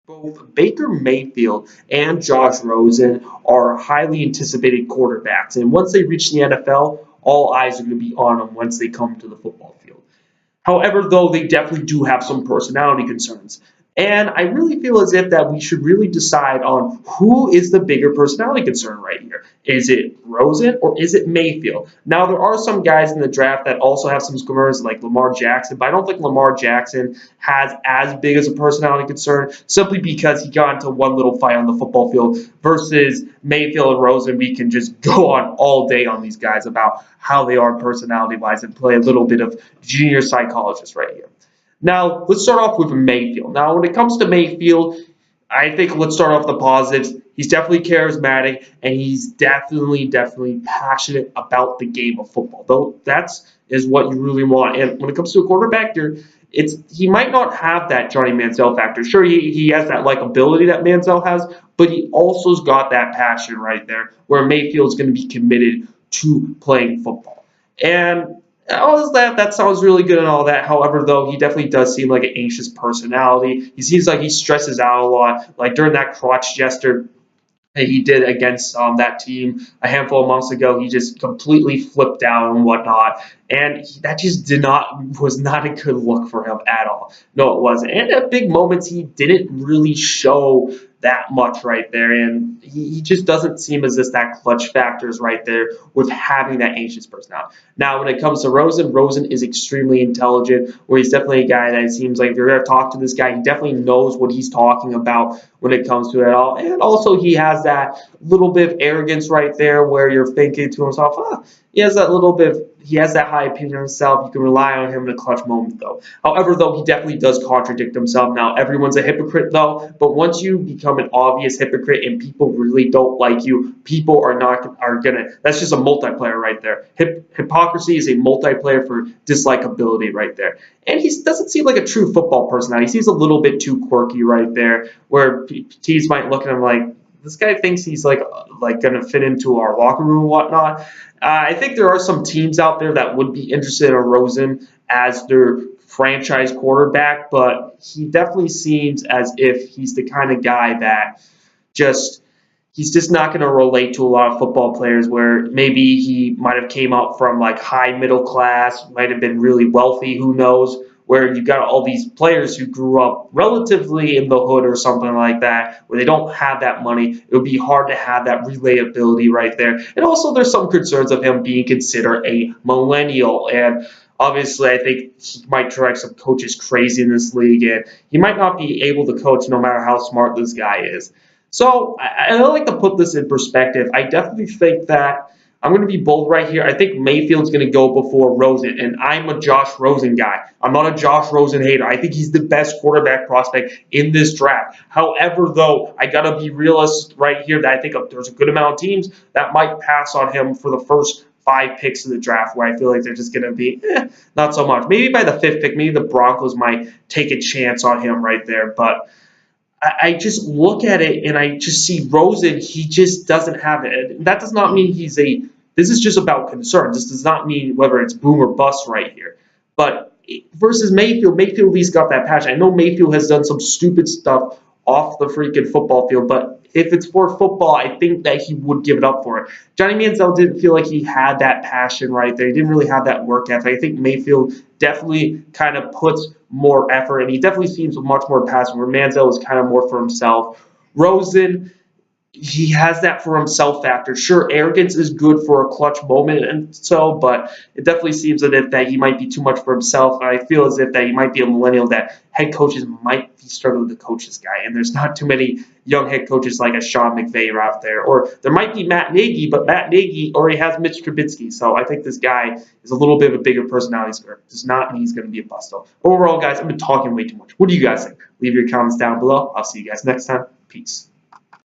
Both Baker Mayfield and Josh Rosen are highly anticipated quarterbacks, and once they reach the NFL, all eyes are going to be on them once they come to the football field. However, though, they definitely do have some personality concerns. And I really feel as if that we should really decide on who is the bigger personality concern right here. Is it Rosen or is it Mayfield? Now, there are some guys in the draft that also have some concerns like Lamar Jackson, but I don't think Lamar Jackson has as big as a personality concern simply because he got into one little fight on the football field versus Mayfield and Rosen. We can just go on all day on these guys about how they are personality-wise and play a little bit of junior psychologist right here. Now, let's start off with Mayfield. Now, when it comes to Mayfield, I think let's start off the positives. He's definitely charismatic, and he's definitely passionate about the game of football. Though that's is what you really want. And when it comes to a quarterback, he might not have that Johnny Manziel factor. Sure, he has that likability that Manziel has, but he also's got that passion right there, where Mayfield's going to be committed to playing football. And all that sounds really good and all that. However, though, he definitely does seem like an anxious personality. He seems like he stresses out a lot. Like during that crotch gesture that he did against that team a handful of months ago, he just completely flipped out and whatnot. And that just was not a good look for him at all. No, it wasn't. And at big moments, he didn't really show that much right there. And he just doesn't seem as if that clutch factor is right there with having that anxious personality. Now, when it comes to Rosen, Rosen is extremely intelligent, where he's definitely a guy that it seems like if you're going to talk to this guy, he definitely knows what he's talking about when it comes to it all. And also, he has that little bit of arrogance right there where you're thinking to himself, he has that high opinion of himself. You can rely on him in a clutch moment, though. However, though, he definitely does contradict himself. Now, everyone's a hypocrite, though, but once you become an obvious hypocrite and people really don't like you, people are gonna. That's just a multiplayer right there. Hypocrisy is a multiplayer for dislikability right there. And he doesn't seem like a true football personality. He seems a little bit too quirky right there, where teams might look at him like, this guy thinks he's like going to fit into our locker room and whatnot. I think there are some teams out there that would be interested in Rosen as their franchise quarterback, but he definitely seems as if he's the kind of guy that he's just not going to relate to a lot of football players where maybe he might have came up from like high middle class, might have been really wealthy, who knows, where you've got all these players who grew up relatively in the hood or something like that, where they don't have that money. It would be hard to have that relatability right there. And also there's some concerns of him being considered a millennial. And obviously I think he might drive some coaches crazy in this league, and he might not be able to coach no matter how smart this guy is. So I like to put this in perspective. I definitely think that I'm going to be bold right here. I think Mayfield's going to go before Rosen, and I'm a Josh Rosen guy. I'm not a Josh Rosen hater. I think he's the best quarterback prospect in this draft. However, though, I got to be realistic right here that I think there's a good amount of teams that might pass on him for the first 5 picks of the draft, where I feel like they're just going to be not so much. Maybe by the 5th pick, maybe the Broncos might take a chance on him right there, but I just look at it and I just see Rosen. He just doesn't have it. That does not mean this is just about concern. This does not mean whether it's boom or bust right here. But versus Mayfield at least got that passion. I know Mayfield has done some stupid stuff off the freaking football field, but if it's for football, I think that he would give it up for it. Johnny Manziel didn't feel like he had that passion right there. He didn't really have that work ethic. I think Mayfield definitely kind of puts more effort, and he definitely seems much more passionate, where Manziel was kind of more for himself. Rosen, he has that for himself factor. Sure, arrogance is good for a clutch moment and so, but it definitely seems as if that he might be too much for himself. And I feel as if that he might be a millennial that head coaches might be struggling to coach this guy. And there's not too many young head coaches like a Sean McVay out there. Or there might be Matt Nagy, but Matt Nagy already has Mitch Trubisky. So I think this guy is a little bit of a bigger personality square. Does not mean he's going to be a bust though. Overall, guys, I've been talking way too much. What do you guys think? Leave your comments down below. I'll see you guys next time. Peace.